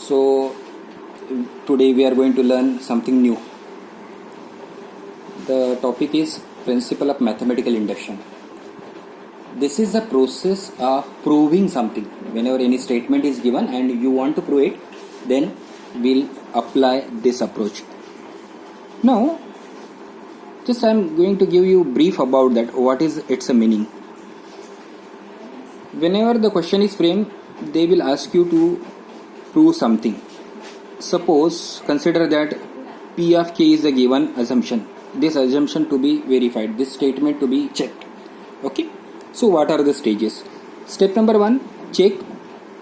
So today we are going to learn something new. The topic is principle of mathematical induction. This is the process of proving something. Whenever any statement is given and you want to prove it, then we'll apply this approach. Now, just I am going to give you brief about that. What is its meaning? Whenever the question is framed, they will ask you to prove something. Suppose, consider that P of K is a given assumption. This assumption to be verified, this statement to be checked. Okay. So what are the stages? Step number 1, check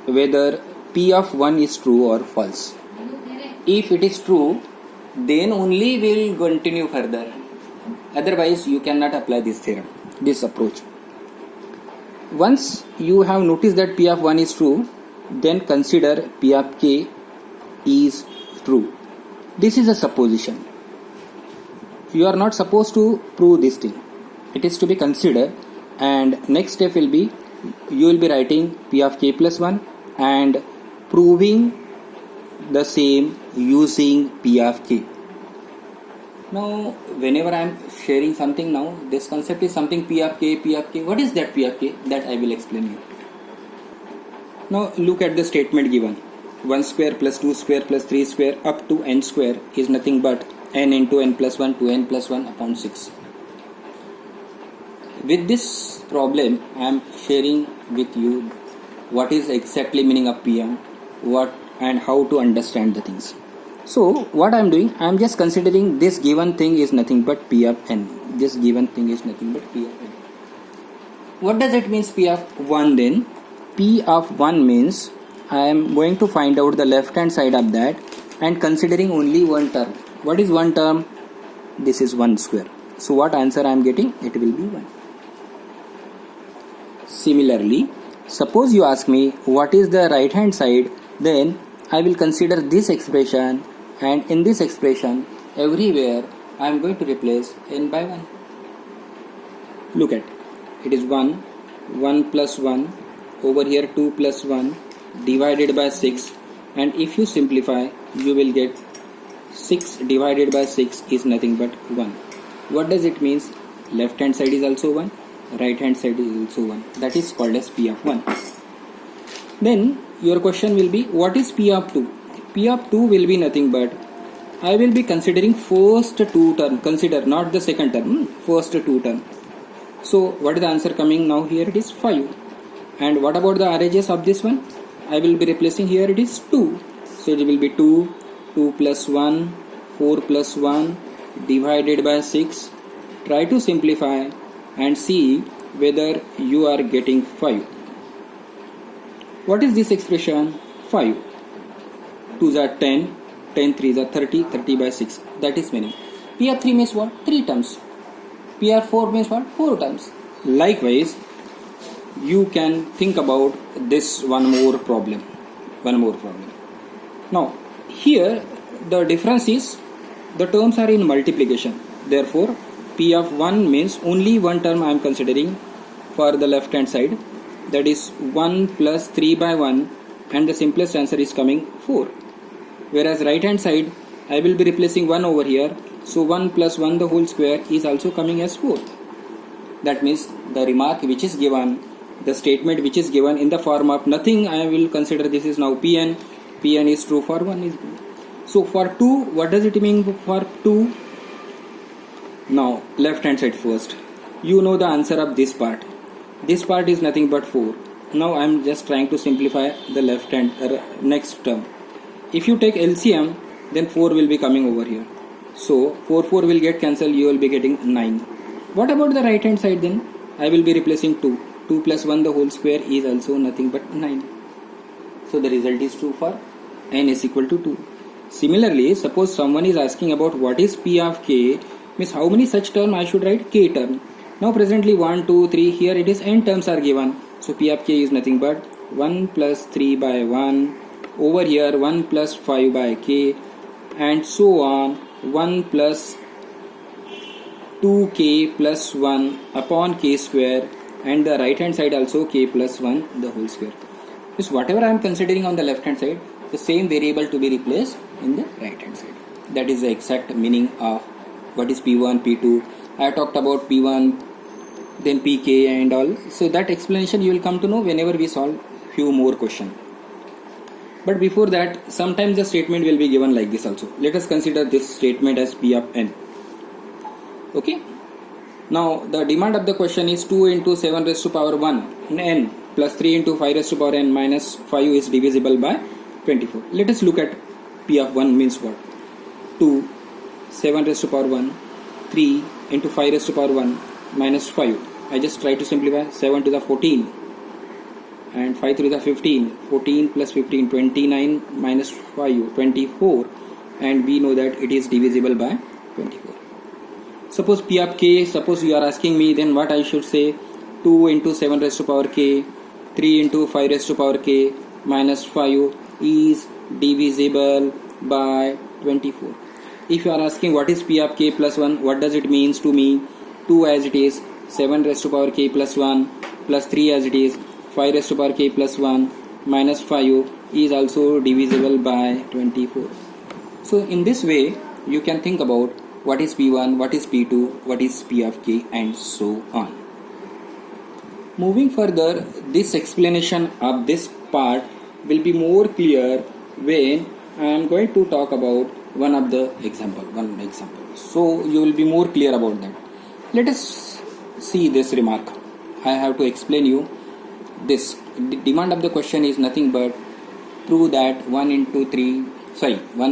whether P of 1 is true or false. If it is true, then only we will continue further. Otherwise, you cannot apply this theorem, this approach. Once you have noticed that P of 1 is true, then consider P of K is true. This is a supposition. You are not supposed to prove this thing. It is to be considered, and next step will be you will be writing P of K plus 1 and proving the same using P of K. Now, whenever I am sharing something now, this concept is something P of K, P of K. What is that P of K? That I will explain you. Now, look at the statement given. 1 square plus 2 square plus 3 square up to n square is nothing but n into n plus 1 to n plus 1 upon 6. With this problem, I am sharing with you what is exactly meaning of Pm, what and how to understand the things. So, what I am doing, I am just considering this given thing is nothing but P of n. This given thing is nothing but P of n. What does it mean P of 1 then? P of 1 means I am going to find out the left hand side of that and considering only one term. What is one term? This is 1 square. So what answer I am getting? It will be 1. Similarly, suppose you ask me what is the right hand side, then I will consider this expression, and in this expression everywhere I am going to replace n by 1. Look at it is 1, 1 plus 1, over here 2 plus 1 divided by 6, and if you simplify you will get 6 divided by 6 is nothing but 1. What does it mean? Left hand side is also 1, right hand side is also 1. That is called as P of 1. Then your question will be, what is P of 2? P of 2 will be nothing but I will be considering first two term. Consider not the second term, first two term. So what is the answer coming now? Here it is 5. And what about the RHS of this one? I will be replacing here it is 2. So it will be 2, 2 plus 1, 4 plus 1 divided by 6. Try to simplify and see whether you are getting 5. What is this expression? 5. 2s are 10, 10 3s are 30, 30 by 6. That is meaning. P of 3 means what? 3 terms. P of 4 means what? 4 terms. Likewise, you can think about this one more problem. Now, here the difference is the terms are in multiplication. Therefore, P of 1 means only one term I am considering for the left hand side. That is 1 plus 3 by 1, and the simplest answer is coming 4. Whereas right hand side I will be replacing 1 over here. So 1 plus 1 the whole square is also coming as 4. That means the remark which is given, the statement which is given in the form of nothing, I will consider this is now Pn. Pn is true for 1 is good. So for 2, what does it mean for 2? Now left hand side first. You know the answer of this part. This part is nothing but 4. Now I am just trying to simplify the left hand next term. If you take LCM, then 4 will be coming over here. So 4 will get cancelled, you will be getting 9. What about the right hand side then? I will be replacing 2. 2 plus 1 the whole square is also nothing but 9. So the result is true for n is equal to 2. Similarly, suppose someone is asking about what is P of K, means how many such term I should write? K term. Now presently 1, 2, 3, here it is n terms are given. So P of K is nothing but 1 plus 3 by 1, over here 1 plus 5 by K, and so on, 1 plus 2K plus 1 upon K square, and the right hand side also K plus 1 the whole square. Is whatever I am considering on the left hand side, the same variable to be replaced in the right hand side. That is the exact meaning of what is P1, P2. I talked about P1, then PK and all. So that explanation you will come to know whenever we solve few more questions. But before that, sometimes the statement will be given like this also. Let us consider this statement as P of n. Okay. Now the demand of the question is 2 into 7 raised to power 1 n plus 3 into 5 raised to power n minus 5 is divisible by 24. Let us look at P of 1 means what? 2, 7 raised to power 1, 3 into 5 raised to power 1 minus 5. I just try to simplify. 7 to the 14 and 5 to the 15. 14 plus 15, 29 minus 5, 24, and we know that it is divisible by 24. Suppose P of k, suppose you are asking me, then what I should say? 2 into 7 raised to power k, 3 into 5 raised to power k minus 5 is divisible by 24. If you are asking what is P of k plus 1, what does it means to me? 2 as it is, 7 raised to power k plus 1 plus 3 as it is, 5 raised to power k plus 1 minus 5 is also divisible by 24. So in this way you can think about what is P1, what is P2, what is P of k, and so on. Moving further, this explanation of this part will be more clear when I am going to talk about one example. So you will be more clear about that. Let us see this remark. I have to explain you this. The demand of the question is nothing but prove that 1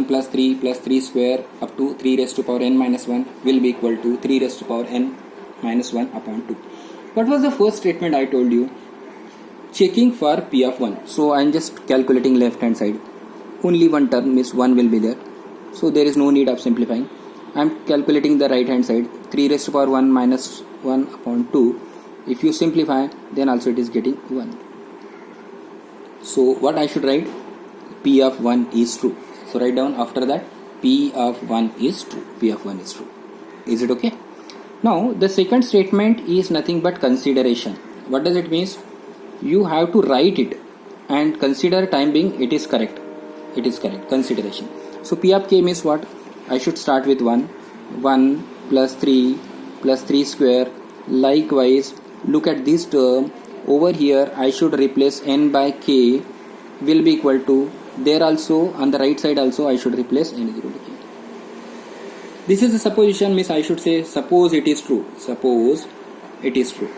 plus 3 plus 3 square up to 3 raised to power n minus 1 will be equal to 3 raised to power n minus 1 upon 2. What was the first statement I told you? Checking for P of 1. So I am just calculating left hand side. Only one term means 1 will be there. So there is no need of simplifying. I am calculating the right hand side. 3 raised to power 1 minus 1 upon 2. If you simplify, then also it is getting 1. So what I should write? P of 1 is true. So write down after that P of 1 is true. P of 1 is true. Is it okay? Now the second statement is nothing but consideration. What does it mean? You have to write it and consider time being it is correct. It is correct. Consideration. So P of k means what? I should start with 1. 1 plus 3 square. Likewise, look at this term. Over here I should replace n by k will be equal to, there also on the right side also I should replace n is equal to k. This is a supposition, means I should say suppose it is true. Suppose it is true.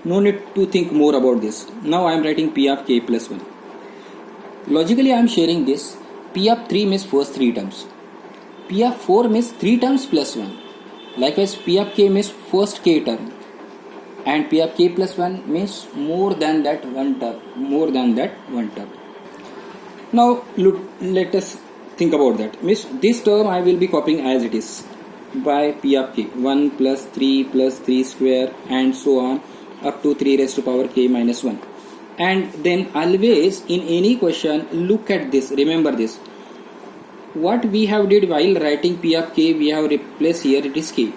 No need to think more about this. Now I am writing P of k plus 1. Logically I am sharing this. P of 3 means first 3 terms. P of 4 means 3 terms plus 1. Likewise P of k means first k term. And P of k plus 1 means more than that one term. Now look, let us think about that. Means this term I will be copying as it is by P of k. 1 plus 3 square and so on up to 3 raised to power k minus 1. And then always in any question look at this, remember this. What we have did while writing P of k, we have replaced here it is k.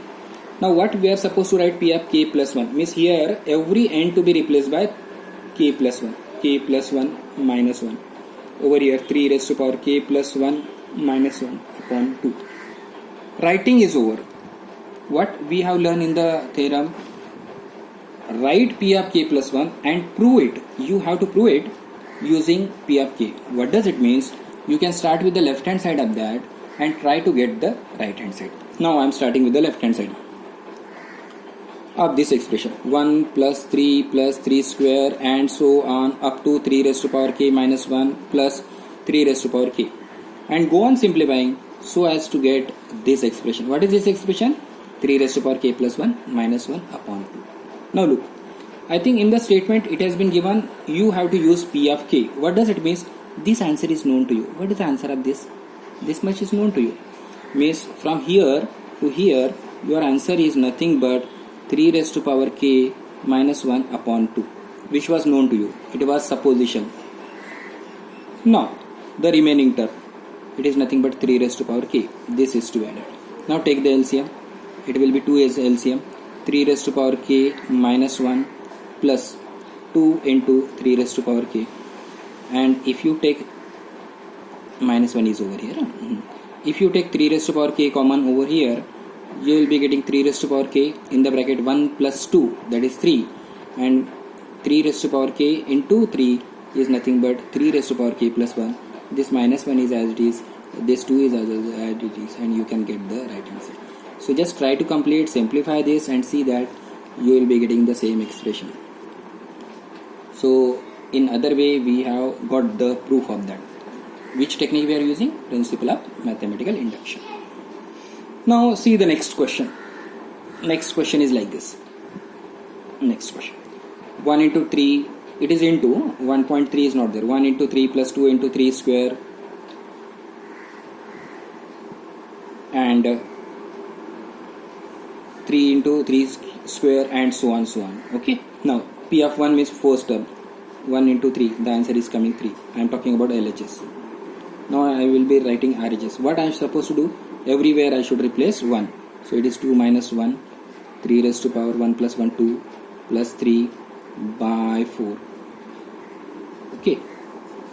Now what we are supposed to write P of k plus 1 means here every n to be replaced by k plus 1 minus 1. Over here 3 raised to power k plus 1 minus 1 upon 2. Writing is over. What we have learned in the theorem, write P of k plus 1 and prove it. You have to prove it using P of k. What does it mean? You can start with the left hand side of that and try to get the right hand side. Now I am starting with the left hand side of this expression. 1 plus 3 square and so on up to 3 raised to power k minus 1 plus 3 raised to power k. And go on simplifying so as to get this expression. What is this expression? 3 raised to power k plus 1 minus 1 upon 2. Now look, I think in the statement it has been given you have to use P of k. What does it mean? This answer is known to you. What is the answer of this? This much is known to you. Means from here to here your answer is nothing but 3 raised to power k minus 1 upon 2, which was known to you. It was supposition. Now the remaining term, it is nothing but 3 raised to power k. This is to be added. Now take the LCM. It will be 2 as LCM. 3 raised to power k minus 1 plus 2 into 3 raised to power k and if you take minus 1 is over here. If you take 3 raised to power k common over here, you will be getting 3 raised to power k in the bracket 1 plus 2, that is 3, and 3 raised to power k into 3 is nothing but 3 raised to power k plus 1. This minus 1 is as it is, this 2 is as it is, and you can get the right answer. So just try to complete, simplify this and see that you will be getting the same expression. So in other way we have got the proof of that. Which technique we are using? Principle of mathematical induction. Now see the next question. Next question is like this. Next question. 1 into 3, it is into 1.3 is not there. 1 into 3 plus 2 into 3 square and 3 into 3 square and so on so on. Okay. Now P of 1 means first term. 1 into 3, the answer is coming 3. I am talking about LHS. Now I will be writing RHS. What I am supposed to do? Everywhere I should replace 1. So it is 2 minus 1, 3 raised to power 1 plus 1, 2 plus 3 by 4. Okay.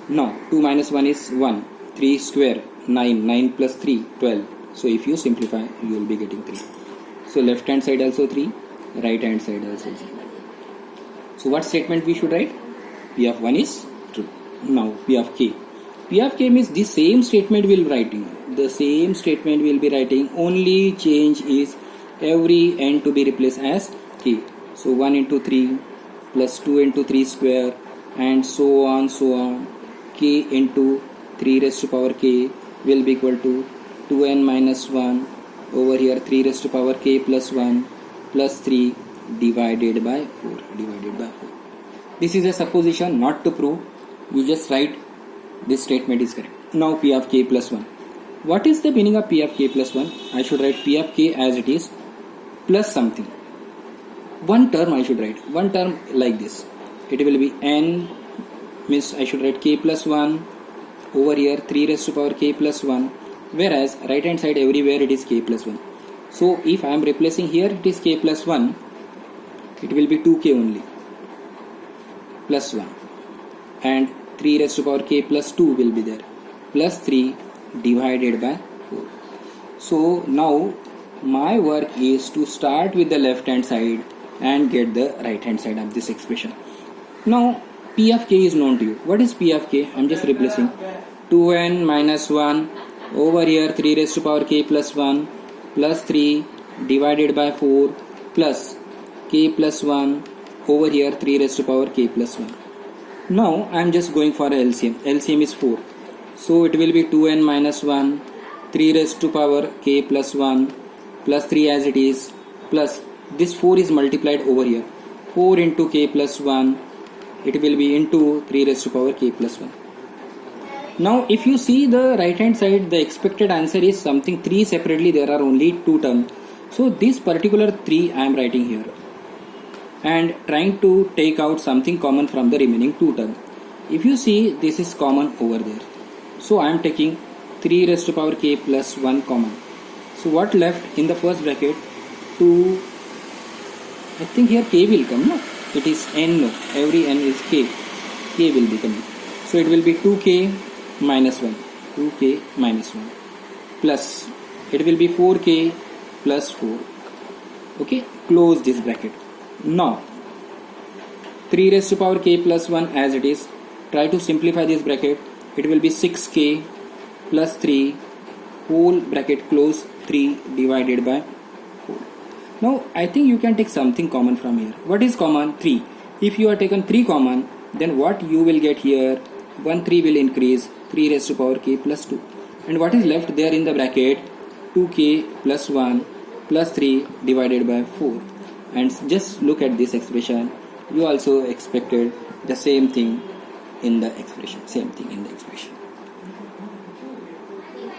Now 2 minus 1 is 1, 3 square 9, 9 plus 3 12. So if you simplify, you will be getting 3. So left hand side also 3, right hand side also 3. So what statement we should write? P of 1 is true. Now P of k. P of k means the same statement we will writing. The same statement we will be writing. Only change is every n to be replaced as k. So 1 into 3 plus 2 into 3 square and so on so on. K into 3 raised to power k will be equal to 2n minus 1 over here 3 raised to power k plus 1 plus 3 divided by 4. This is a supposition, not to prove. You just write this statement is correct. Now P of k plus 1. What is the meaning of P of k plus 1? I should write P of k as it is plus something. One term I should write. One term like this. It will be n means I should write k plus 1 over here 3 raised to power k plus 1. Whereas right hand side everywhere it is k plus 1. So if I am replacing here it is k plus 1. It will be 2k only. Plus 1. And 3 raised to power k plus 2 will be there, plus 3 divided by 4. So now my work is to start with the left hand side and get the right hand side of this expression. Now P of k is known to you. What is P of k? I am just replacing 2n minus 1 over here 3 raised to power k plus 1 plus 3 divided by 4 plus k plus 1 over here 3 raised to power k plus 1. Now I am just going for LCM. LCM is 4. So it will be 2n minus 1, 3 raised to power k plus 1 plus 3 as it is, plus this 4 is multiplied over here. 4 into k plus 1, it will be into 3 raised to power k plus 1. Now if you see the right hand side, the expected answer is something 3 separately. There are only 2 terms. So this particular 3 I am writing here and trying to take out something common from the remaining 2 terms. If you see, this is common over there. So I am taking 3 raised to power k plus 1 common. So what left in the first bracket? 2. I think here k will come, no? It is n, no? Every n is k. K will be coming. So it will be 2k minus 1. 2k minus 1. Plus, it will be 4k plus 4. Okay, close this bracket. Now 3 raised to power k plus 1 as it is. Try to simplify this bracket. It will be 6k plus 3 whole bracket close 3 divided by 4. Now I think you can take something common from here. What is common? 3. If you are taken 3 common, then what you will get here? 1 3 will increase 3 raised to power k plus 2. And what is left there in the bracket? 2k plus 1 plus 3 divided by 4. And just look at this expression. You also expected the same thing in the expression. Same thing in the expression.